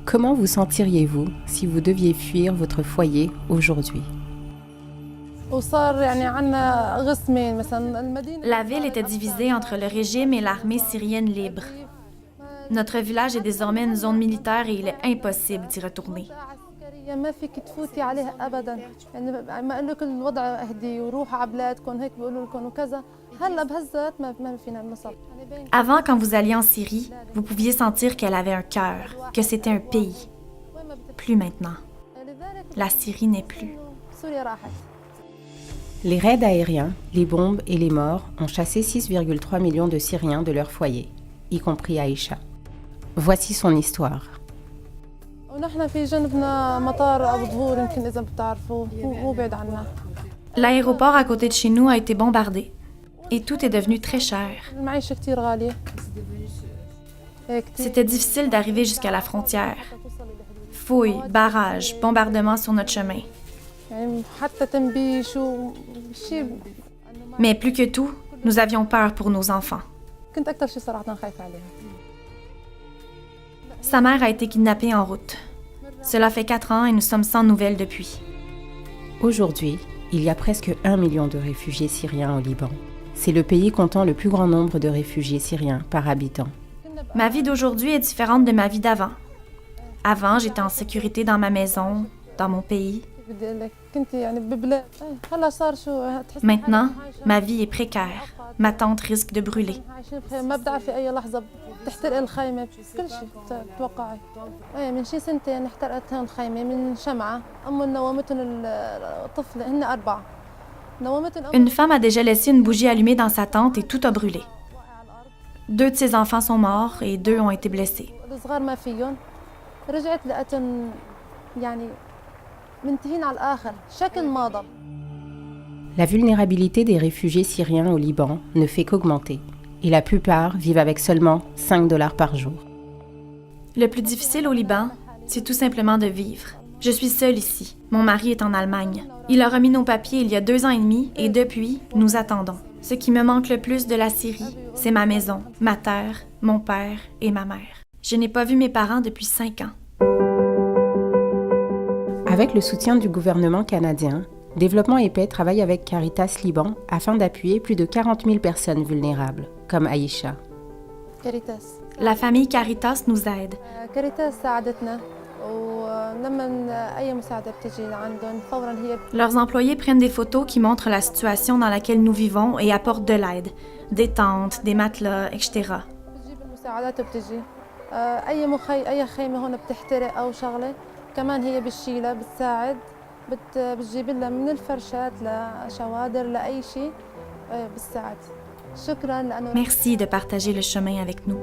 Comment vous sentiriez-vous si vous deviez fuir votre foyer aujourd'hui? La ville était divisée entre le régime et l'armée syrienne libre. Notre village est désormais une zone militaire et il est impossible d'y retourner. Avant, quand vous alliez en Syrie, vous pouviez sentir qu'elle avait un cœur, que c'était un pays. Plus maintenant. La Syrie n'est plus. Les raids aériens, les bombes et les morts ont chassé 6,3 millions de Syriens de leur foyer, y compris Aïcha. Voici son histoire. L'aéroport à côté de chez nous a été bombardé et tout est devenu très cher. C'était difficile d'arriver jusqu'à la frontière. Fouilles, barrages, bombardements sur notre chemin. Mais plus que tout, nous avions peur pour nos enfants. Sa mère a été kidnappée en route. Cela fait 4 ans et nous sommes sans nouvelles depuis. Aujourd'hui, il y a presque 1 million de réfugiés syriens au Liban. C'est le pays comptant le plus grand nombre de réfugiés syriens par habitant. Ma vie d'aujourd'hui est différente de ma vie d'avant. Avant, j'étais en sécurité dans ma maison, dans mon pays. Maintenant, ma vie est précaire. Ma tente risque de brûler. Une femme a déjà laissé une bougie allumée dans sa tente et tout a brûlé. 2 de ses enfants sont morts et 2 ont été blessés. La vulnérabilité des réfugiés syriens au Liban ne fait qu'augmenter, et la plupart vivent avec seulement 5 $ par jour. Le plus difficile au Liban, c'est tout simplement de vivre. Je suis seule ici. Mon mari est en Allemagne. Il a remis nos papiers il y a 2 ans et demi et depuis, nous attendons. Ce qui me manque le plus de la Syrie, c'est ma maison, ma terre, mon père et ma mère. Je n'ai pas vu mes parents depuis 5 ans. Avec le soutien du gouvernement canadien, Développement et Paix travaille avec Caritas Liban afin d'appuyer plus de 40 000 personnes vulnérables, comme Aïcha. La famille Caritas nous aide. Leurs employés prennent des photos qui montrent la situation dans laquelle nous vivons et apportent de l'aide, des tentes, des matelas, etc. Merci de partager le chemin avec nous.